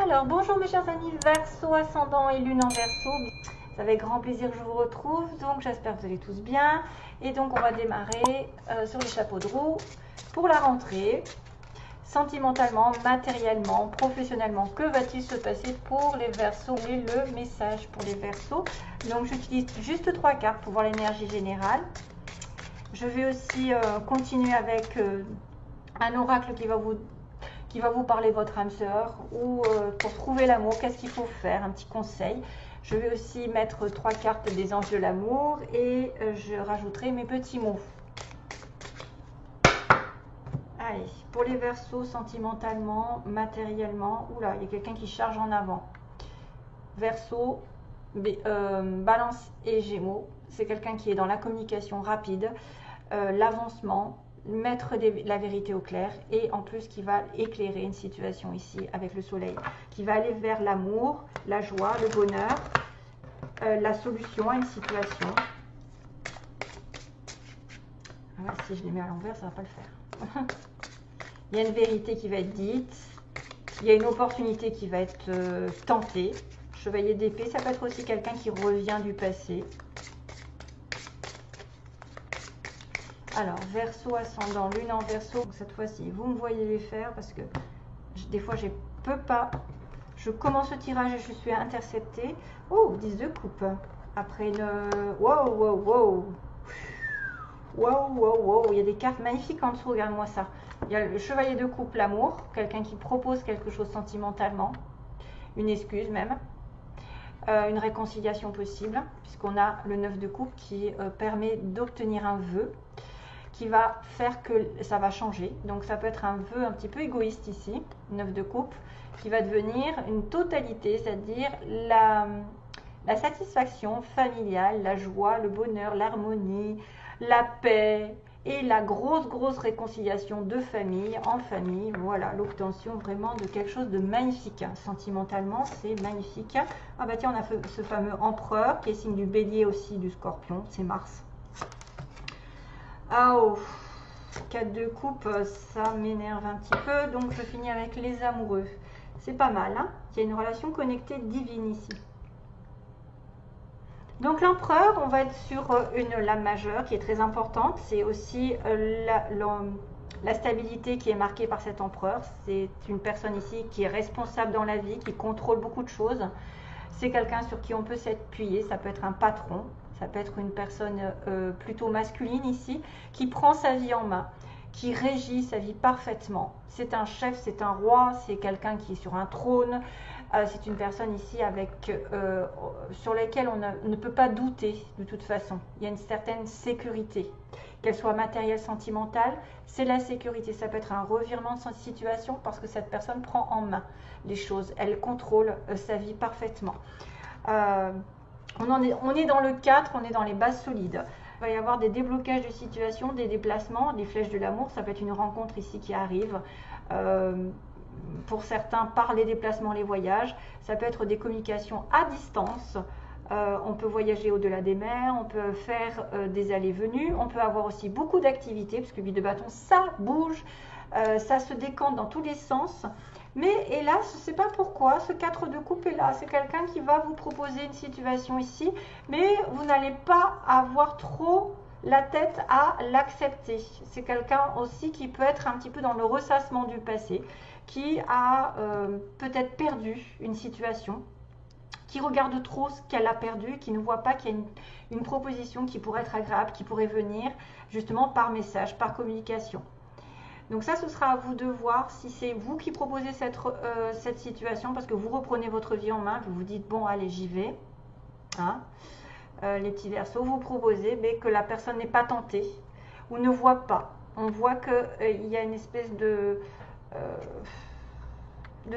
Alors, bonjour mes chers amis Verseau, ascendant et lune en Verseau. C'est avec grand plaisir que je vous retrouve, donc j'espère que vous allez tous bien. Et donc on va démarrer sur le chapeau de roue pour la rentrée. Sentimentalement, matériellement, professionnellement, que va-t-il se passer pour les Verseaux? Et le message pour les Verseaux. Donc j'utilise juste 3 cartes pour voir l'énergie générale. Je vais aussi continuer avec un oracle qui va vous parler de votre âme sœur ou pour trouver l'amour, qu'est-ce qu'il faut faire, un petit conseil. Je vais aussi mettre 3 cartes des anges de l'amour et je rajouterai mes petits mots. Allez, pour les Verseaux, sentimentalement, matériellement, oula, il y a quelqu'un qui charge en avant. Verseau, Balance et Gémeaux, c'est quelqu'un qui est dans la communication rapide, l'avancement, mettre la vérité au clair et en plus qui va éclairer une situation ici avec le soleil, qui va aller vers l'amour, la joie, le bonheur, la solution à une situation. Alors, si je les mets à l'envers, ça ne va pas le faire. Il y a une vérité qui va être dite, il y a une opportunité qui va être tentée. Chevalier d'épée, ça peut être aussi quelqu'un qui revient du passé. Alors, Verseau, ascendant, lune en Verseau. Cette fois-ci, vous me voyez les faire parce que des fois, je peux pas. Je commence le tirage et je suis interceptée. Oh, 10 de coupe. Après une... Wow, wow, wow. Wow, wow, wow. Il y a des cartes magnifiques en dessous, regarde-moi ça. Il y a le chevalier de coupe, l'amour. Quelqu'un qui propose quelque chose sentimentalement. Une excuse même. Une réconciliation possible, puisqu'on a le 9 de coupe qui permet d'obtenir un vœu qui va faire que ça va changer. Donc ça peut être un vœu un petit peu égoïste ici, 9 de coupe, qui va devenir une totalité, c'est-à-dire la satisfaction familiale, la joie, le bonheur, l'harmonie, la paix et la grosse réconciliation de famille en famille. Voilà, l'obtention vraiment de quelque chose de magnifique. Sentimentalement, c'est magnifique. Ah bah tiens, on a ce fameux empereur qui est signe du bélier aussi, du scorpion, c'est Mars. Ah oh, 4 de coupe, ça m'énerve un petit peu, donc je finis avec les amoureux. C'est pas mal, hein? Il y a une relation connectée divine ici. Donc l'empereur, on va être sur une lame majeure qui est très importante. C'est aussi la stabilité qui est marquée par cet empereur. C'est une personne ici qui est responsable dans la vie, qui contrôle beaucoup de choses. C'est quelqu'un sur qui on peut s'appuyer. Ça peut être un patron, ça peut être une personne plutôt masculine ici, qui prend sa vie en main, qui régit sa vie parfaitement. C'est un chef, c'est un roi, c'est quelqu'un qui est sur un trône. C'est une personne ici sur laquelle on ne peut pas douter de toute façon. Il y a une certaine sécurité, qu'elle soit matérielle, sentimentale, c'est la sécurité. Ça peut être un revirement de sa situation parce que cette personne prend en main les choses, elle contrôle sa vie parfaitement. On est dans le 4, on est dans les bases solides. Il va y avoir des déblocages de situation, des déplacements, des flèches de l'amour. Ça peut être une rencontre ici qui arrive. Pour certains, par les déplacements, les voyages. Ça peut être des communications à distance. On peut voyager au-delà des mers, on peut faire des allées-venues. On peut avoir aussi beaucoup d'activités, parce que 8 de bâton, ça bouge, ça se décante dans tous les sens. Mais hélas, je ne sais pas pourquoi, ce 4 de coupe est là. C'est quelqu'un qui va vous proposer une situation ici, mais vous n'allez pas avoir trop la tête à l'accepter. C'est quelqu'un aussi qui peut être un petit peu dans le ressassement du passé, qui a peut-être perdu une situation, qui regarde trop ce qu'elle a perdu, qui ne voit pas qu'il y a une proposition qui pourrait être agréable, qui pourrait venir justement par message, par communication. Donc ça, ce sera à vous de voir si c'est vous qui proposez cette situation, parce que vous reprenez votre vie en main, vous vous dites, bon, allez, j'y vais. Hein, les petits Verseaux, vous proposez, mais que la personne n'est pas tentée ou ne voit pas. On voit qu'il y a une espèce de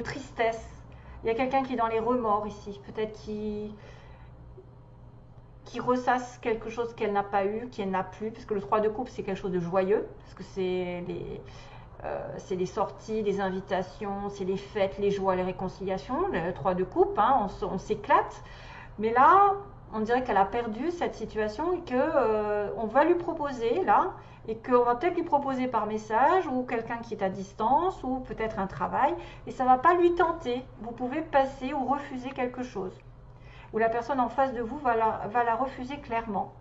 tristesse. Il y a quelqu'un qui est dans les remords ici, peut-être qui ressasse quelque chose qu'elle n'a pas eu, qu'elle n'a plus, parce que le 3 de coupe, c'est quelque chose de joyeux, parce que c'est les sorties, les invitations, c'est les fêtes, les joies, les réconciliations. Le 3 de coupe, hein, on s'éclate. Mais là, On dirait qu'elle a perdu cette situation et que on va lui proposer là, et qu'on va peut-être lui proposer par message ou quelqu'un qui est à distance ou peut-être un travail, et ça ne va pas lui tenter. Vous pouvez passer ou refuser quelque chose. Ou la personne en face de vous va la refuser clairement.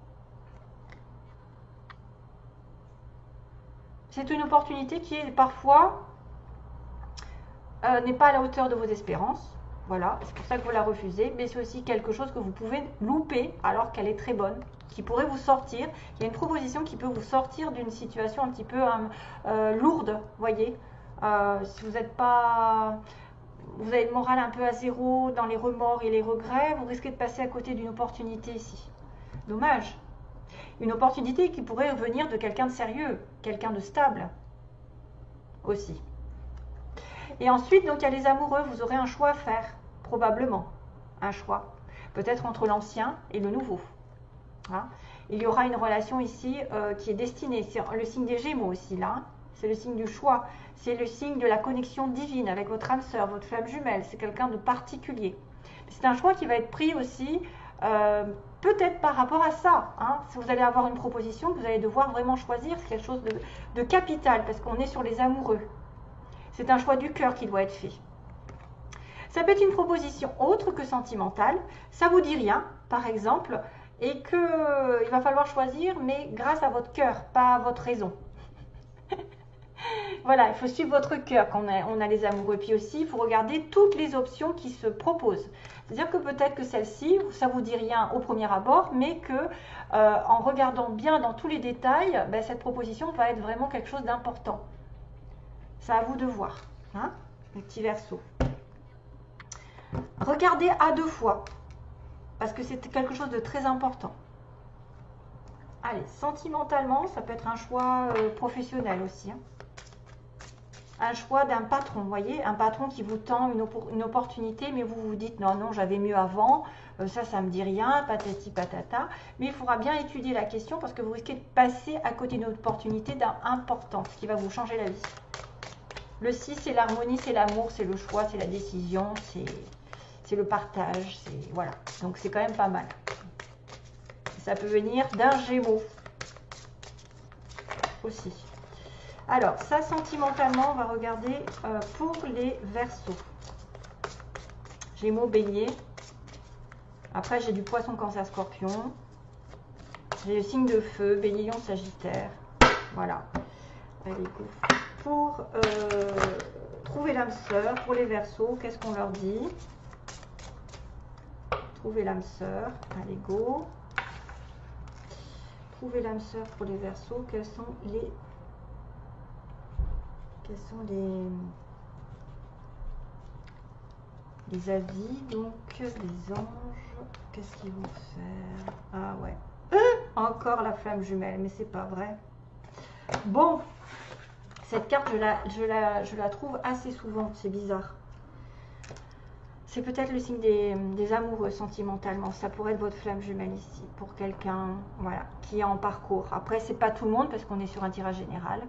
C'est une opportunité qui est parfois n'est pas à la hauteur de vos espérances. Voilà, c'est pour ça que vous la refusez, mais c'est aussi quelque chose que vous pouvez louper alors qu'elle est très bonne, qui pourrait vous sortir. Il y a une proposition qui peut vous sortir d'une situation un petit peu lourde, voyez. Si vous n'êtes pas... Vous avez le moral un peu à zéro, dans les remords et les regrets, vous risquez de passer à côté d'une opportunité ici. Dommage. Une opportunité qui pourrait venir de quelqu'un de sérieux, quelqu'un de stable aussi. Et ensuite, donc, il y a les amoureux, vous aurez un choix à faire, probablement, un choix. Peut-être entre l'ancien et le nouveau. Hein. Il y aura une relation ici qui est destinée, c'est le signe des Gémeaux aussi, là. C'est le signe du choix, c'est le signe de la connexion divine avec votre âme sœur, votre flamme jumelle, c'est quelqu'un de particulier. C'est un choix qui va être pris aussi, peut-être par rapport à ça. Hein. Si vous allez avoir une proposition, vous allez devoir vraiment choisir, c'est quelque chose de capital, parce qu'on est sur les amoureux. C'est un choix du cœur qui doit être fait. Ça peut être une proposition autre que sentimentale. Ça vous dit rien, par exemple, et qu'il va falloir choisir, mais grâce à votre cœur, pas à votre raison. Voilà, il faut suivre votre cœur quand on a les amoureux. Puis aussi, il faut regarder toutes les options qui se proposent. C'est-à-dire que peut-être que celle-ci, ça vous dit rien au premier abord, mais que en regardant bien dans tous les détails, ben, cette proposition va être vraiment quelque chose d'important. C'est à vous de voir, hein, les petits Verseaux. Regardez à 2 fois, parce que c'est quelque chose de très important. Allez, sentimentalement, ça peut être un choix professionnel aussi. Hein. Un choix d'un patron, vous voyez, un patron qui vous tend une opportunité, mais vous vous dites, non, non, j'avais mieux avant, ça me dit rien, patati patata. Mais il faudra bien étudier la question, parce que vous risquez de passer à côté d'une opportunité importante, qui va vous changer la vie. Le 6, c'est l'harmonie, c'est l'amour, c'est le choix, c'est la décision, c'est le partage, c'est voilà. Donc c'est quand même pas mal. Ça peut venir d'un Gémeaux aussi. Alors, ça, sentimentalement, on va regarder pour les Verseaux. Gémeaux, Bélier. Après, j'ai du Poisson, Cancer, Scorpion. J'ai le signe de feu, Bélier, Lion, Sagittaire. Voilà. Allez, go. Pour trouver l'âme sœur, pour les Verseaux, qu'est-ce qu'on leur dit? Trouver l'âme sœur. Allez, go. Trouver l'âme sœur pour les Verseaux. Quels sont les avis, donc les anges, qu'est-ce qu'ils vont faire? Ah ouais, encore la flamme jumelle, mais c'est pas vrai. Bon, cette carte, je la trouve assez souvent, c'est bizarre. C'est peut-être le signe des amoureux sentimentalement. Ça pourrait être votre flamme jumelle ici, pour quelqu'un voilà, qui est en parcours. Après, c'est pas tout le monde, parce qu'on est sur un tirage général.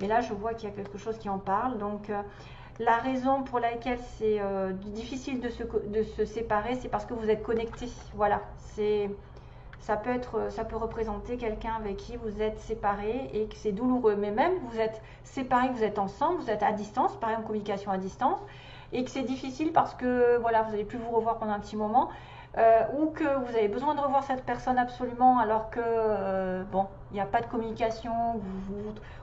Mais là, je vois qu'il y a quelque chose qui en parle. Donc, la raison pour laquelle c'est difficile de se séparer, c'est parce que vous êtes connectés. Voilà, ça peut représenter quelqu'un avec qui vous êtes séparés et que c'est douloureux. Mais même, vous êtes séparés, vous êtes ensemble, vous êtes à distance, par exemple, communication à distance, et que c'est difficile parce que, voilà, vous n'allez plus vous revoir pendant un petit moment. Ou que vous avez besoin de revoir cette personne absolument alors que, bon, il n'y a pas de communication,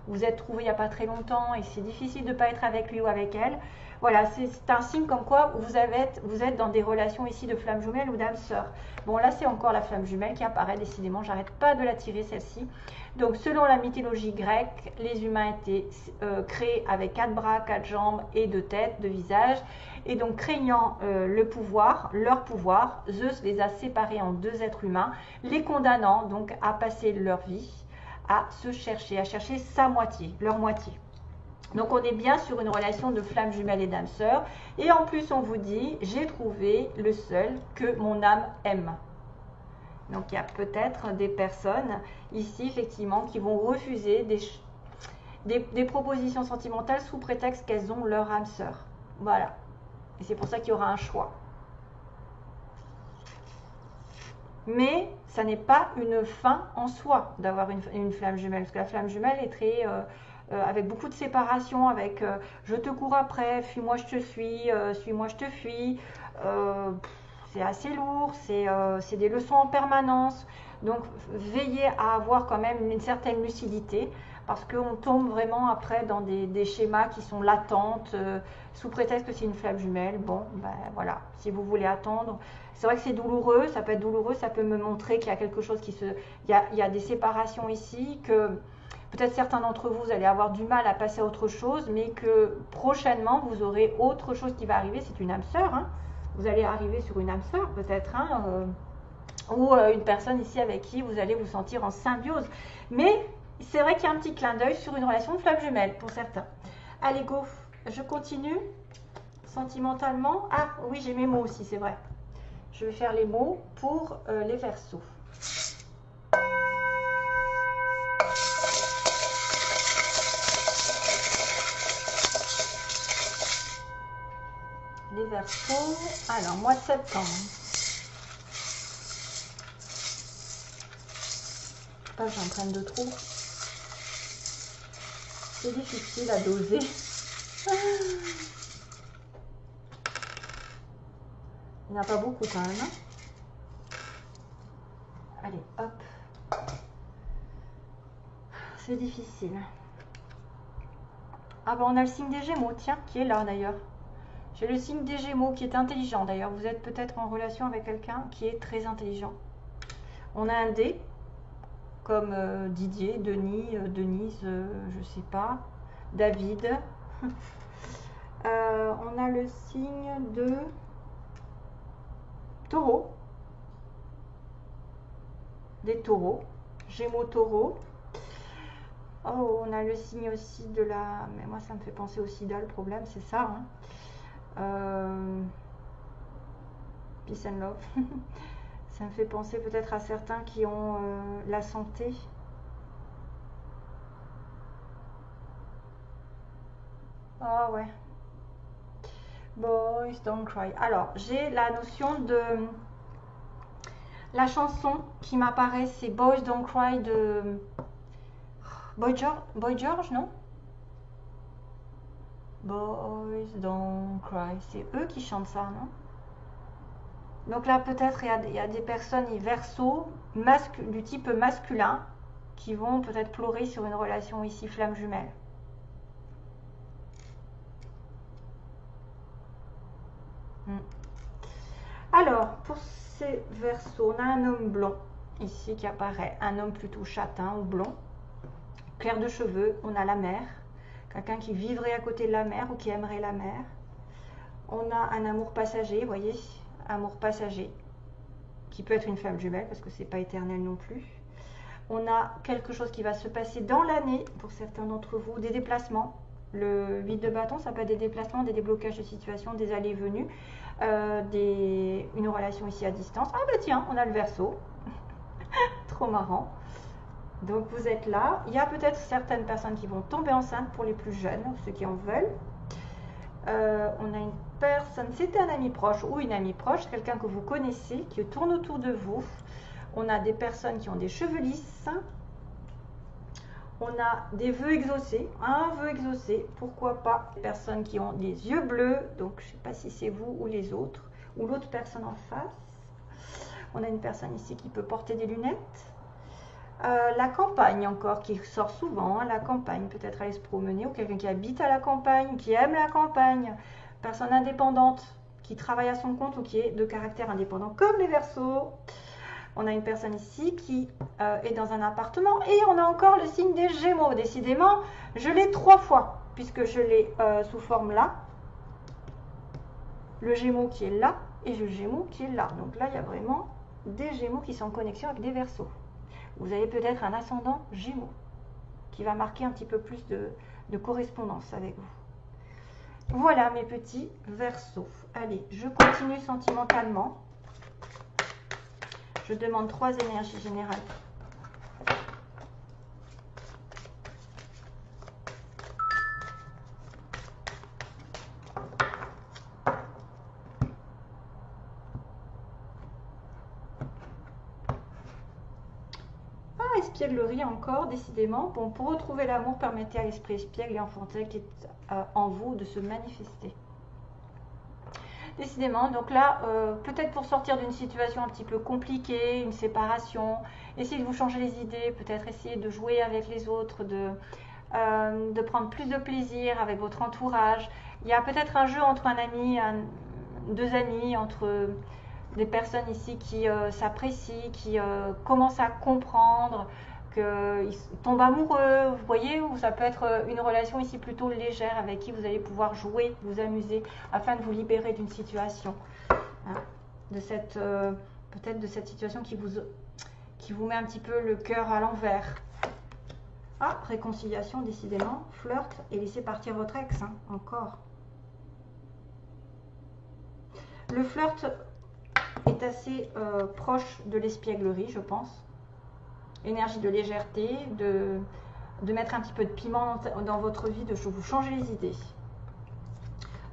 vous êtes trouvés il n'y a pas très longtemps et c'est difficile de ne pas être avec lui ou avec elle. Voilà, c'est un signe comme quoi vous êtes dans des relations ici de flamme jumelle ou d'âme sœur. Bon, là, c'est encore la flamme jumelle qui apparaît, décidément, j'arrête pas de la tirer, celle-ci. Donc, selon la mythologie grecque, les humains étaient créés avec 4 bras, 4 jambes et 2 têtes, 2 visages. Et donc, craignant leur pouvoir, Zeus les a séparés en 2 êtres humains, les condamnant donc à passer leur vie à se chercher, à chercher sa moitié, leur moitié. Donc, on est bien sur une relation de flamme jumelle et d'âme sœur. Et en plus, on vous dit, j'ai trouvé le seul que mon âme aime. Donc, il y a peut-être des personnes ici, effectivement, qui vont refuser des propositions sentimentales sous prétexte qu'elles ont leur âme sœur. Voilà. Et c'est pour ça qu'il y aura un choix. Mais ça n'est pas une fin en soi d'avoir une flamme jumelle, parce que la flamme jumelle est très avec beaucoup de séparation, avec je te cours après, fuis-moi je te suis, suis-moi je te fuis. C'est assez lourd, c'est des leçons en permanence. Donc veillez à avoir quand même une certaine lucidité, parce qu'on tombe vraiment après dans des schémas qui sont latentes, sous prétexte que c'est une flamme jumelle. Bon, ben voilà, si vous voulez attendre. C'est vrai que c'est douloureux, ça peut être douloureux, ça peut me montrer qu'il y a quelque chose qui se... Il y a des séparations ici, que peut-être certains d'entre vous, vous allez avoir du mal à passer à autre chose, mais que prochainement, vous aurez autre chose qui va arriver. C'est une âme sœur, hein. Vous allez arriver sur une âme sœur peut-être, hein, ou une personne ici avec qui vous allez vous sentir en symbiose. Mais c'est vrai qu'il y a un petit clin d'œil sur une relation de flamme jumelle pour certains. Allez, go, je continue. Sentimentalement, ah oui, j'ai mes mots aussi, c'est vrai. Je vais faire les mots pour les Verseaux. Les Verseaux, alors mois de septembre. Pas j'en prenne de trop. C'est difficile à doser. Il n'y en a pas beaucoup quand même. Allez, hop. C'est difficile. Ah ben on a le signe des Gémeaux, tiens, qui est là d'ailleurs. J'ai le signe des Gémeaux qui est intelligent d'ailleurs. Vous êtes peut-être en relation avec quelqu'un qui est très intelligent. On a un D, comme Didier, Denis, Denise, je sais pas, David. On a le signe de Taureau. Des taureaux. Gémeaux, taureau. Oh, on a le signe aussi de la... Mais moi, ça me fait penser au sida, le problème, c'est ça. Hein. Peace and love. Ça me fait penser peut-être à certains qui ont la santé. Ah ouais. Boys don't cry. Alors, j'ai la notion de... La chanson qui m'apparaît, c'est Boys Don't Cry de Boy George, non? Boys Don't Cry, c'est eux qui chantent ça, non? Donc là, peut-être il y a des personnes Verseaux du type masculin qui vont peut-être pleurer sur une relation ici flamme jumelle. Alors, pour ces Verseaux, on a un homme blond ici qui apparaît, un homme plutôt châtain ou blond, clair de cheveux. On a la mer, quelqu'un qui vivrait à côté de la mer ou qui aimerait la mer. On a un amour passager, vous voyez, amour passager, qui peut être une flamme jumelle parce que c'est pas éternel non plus. On a quelque chose qui va se passer dans l'année pour certains d'entre vous, des déplacements. Le 8 de bâton, ça peut être des déplacements, des déblocages de situation, des allées et venues, une relation ici à distance. Ah bah tiens, on a le Verseau. Trop marrant. Donc vous êtes là. Il y a peut-être certaines personnes qui vont tomber enceintes pour les plus jeunes, ceux qui en veulent. On a une personne, c'était un ami proche ou une amie proche, quelqu'un que vous connaissez, qui tourne autour de vous. On a des personnes qui ont des cheveux lisses. On a des vœux exaucés, un vœu exaucé, pourquoi pas. Des personnes qui ont des yeux bleus, donc je ne sais pas si c'est vous ou les autres, ou l'autre personne en face. On a une personne ici qui peut porter des lunettes. La campagne encore, qui sort souvent, hein, la campagne, peut-être aller se promener, ou quelqu'un qui habite à la campagne, qui aime la campagne, personne indépendante, qui travaille à son compte ou qui est de caractère indépendant, comme les Verseaux. On a une personne ici qui est dans un appartement, et on a encore le signe des Gémeaux. Décidément, je l'ai 3 fois, puisque je l'ai sous forme là, le Gémeaux qui est là, et le Gémeaux qui est là. Donc là, il y a vraiment des Gémeaux qui sont en connexion avec des Verseaux. Vous avez peut-être un ascendant Gémeaux qui va marquer un petit peu plus de correspondance avec vous. Voilà mes petits Verseaux. Allez, je continue sentimentalement. Je demande 3 énergies générales. l'espièglerie encore, décidément. Bon, pour retrouver l'amour, permettez à l'esprit espiègle et enfantin qui est en vous de se manifester. Décidément, donc là, peut-être pour sortir d'une situation un petit peu compliquée, une séparation, essayez de vous changer les idées, peut-être essayer de jouer avec les autres, de prendre plus de plaisir avec votre entourage. Il y a peut-être un jeu entre un ami, deux amis, entre des personnes ici qui s'apprécient, qui commencent à comprendre, qu'ils tombent amoureux, vous voyez, ou ça peut être une relation ici plutôt légère avec qui vous allez pouvoir jouer, vous amuser, afin de vous libérer d'une situation, hein, de cette peut-être de cette situation qui vous met un petit peu le cœur à l'envers. Ah, réconciliation, décidément, flirt et laissez partir votre ex, hein, encore. Le flirt est assez proche de l'espièglerie, je pense. Énergie de légèreté, de mettre un petit peu de piment dans votre vie, de vous changer les idées.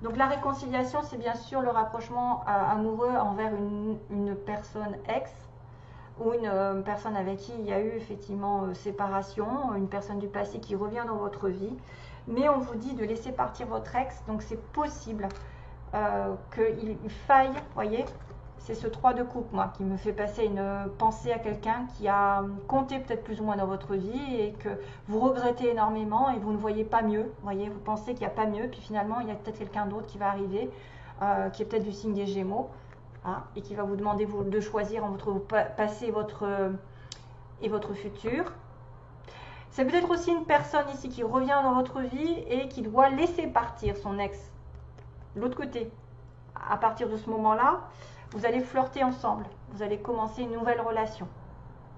Donc la réconciliation, c'est bien sûr le rapprochement amoureux envers une personne ex ou une personne avec qui il y a eu effectivement séparation, une personne du passé qui revient dans votre vie. Mais on vous dit de laisser partir votre ex, donc c'est possible qu'il faille, voyez, c'est ce 3 de coupe, moi, qui me fait passer une pensée à quelqu'un qui a compté peut-être plus ou moins dans votre vie et que vous regrettez énormément et vous ne voyez pas mieux. Voyez, vous pensez qu'il n'y a pas mieux, puis finalement, il y a peut-être quelqu'un d'autre qui va arriver, qui est peut-être du signe des Gémeaux, hein, et qui va vous demander de choisir entre votre passé et votre futur. C'est peut-être aussi une personne ici qui revient dans votre vie et qui doit laisser partir son ex. L'autre côté, à partir de ce moment-là, vous allez flirter ensemble, vous allez commencer une nouvelle relation.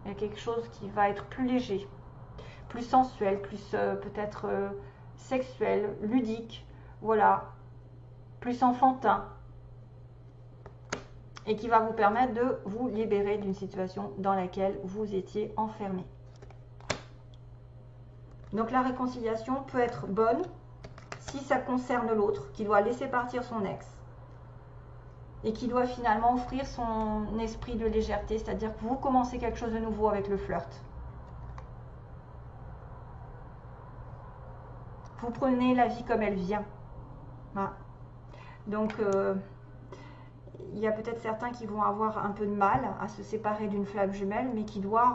Il y a quelque chose qui va être plus léger, plus sensuel, plus peut-être sexuel, ludique, voilà, plus enfantin. Et qui va vous permettre de vous libérer d'une situation dans laquelle vous étiez enfermé. Donc la réconciliation peut être bonne si ça concerne l'autre, qui doit laisser partir son ex. Et qui doit finalement offrir son esprit de légèreté, c'est-à-dire que vous commencez quelque chose de nouveau avec le flirt. Vous prenez la vie comme elle vient. Voilà. Donc, il y a peut-être certains qui vont avoir un peu de mal à se séparer d'une flamme jumelle, mais qui doivent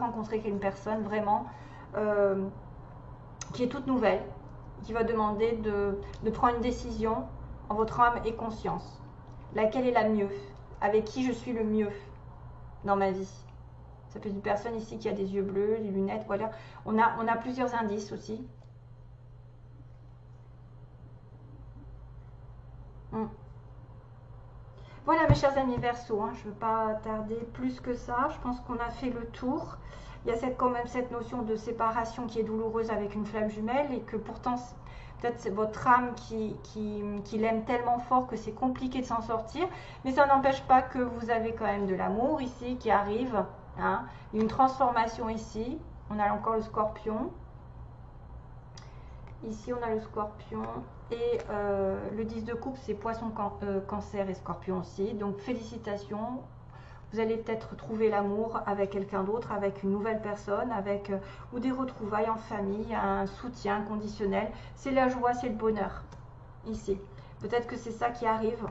rencontrer une personne vraiment qui est toute nouvelle, qui va demander de prendre une décision en votre âme et conscience. Laquelle est la mieux? Avec qui je suis le mieux dans ma vie? Ça peut être une personne ici qui a des yeux bleus, des lunettes, voilà. On a plusieurs indices aussi. Voilà mes chers amis Verseau, hein, je ne veux pas tarder plus que ça. Je pense qu'on a fait le tour. Il y a quand même cette notion de séparation qui est douloureuse avec une flamme jumelle et que pourtant... Peut-être c'est votre âme qui l'aime tellement fort que c'est compliqué de s'en sortir. Mais ça n'empêche pas que vous avez quand même de l'amour ici qui arrive. Hein, une transformation ici. On a encore le scorpion. Ici, on a le scorpion. Et le 10 de coupe, c'est poisson, cancer et scorpion aussi. Donc, félicitations. Vous allez peut-être trouver l'amour avec quelqu'un d'autre, avec une nouvelle personne, avec ou des retrouvailles en famille, un soutien conditionnel. C'est la joie, c'est le bonheur, ici. Peut-être que c'est ça qui arrive.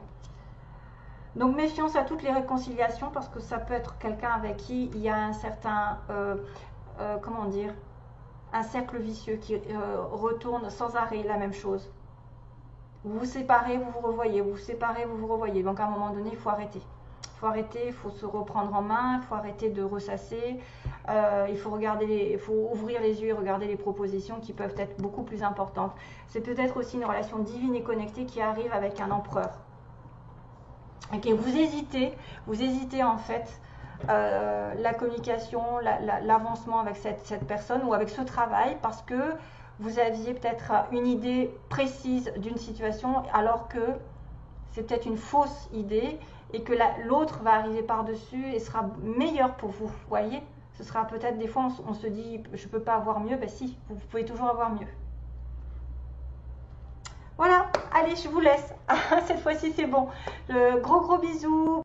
Donc méfiance à toutes les réconciliations, parce que ça peut être quelqu'un avec qui il y a un certain, comment dire, un cercle vicieux qui retourne sans arrêt la même chose. Vous vous séparez, vous vous revoyez, vous vous séparez, vous vous revoyez. Donc à un moment donné, il faut arrêter. Il faut arrêter, il faut se reprendre en main, il faut arrêter de ressasser, il faut ouvrir les yeux et regarder les propositions qui peuvent être beaucoup plus importantes. C'est peut-être aussi une relation divine et connectée qui arrive avec un empereur. Ok, vous hésitez en fait la communication, l'avancement avec cette personne ou avec ce travail parce que vous aviez peut-être une idée précise d'une situation alors que c'est peut-être une fausse idée et que l'autre va arriver par-dessus et sera meilleur pour vous, voyez. Ce sera peut-être des fois on se dit je ne peux pas avoir mieux, ben si, vous pouvez toujours avoir mieux. Voilà, allez, je vous laisse. Cette fois-ci c'est bon. Gros bisous.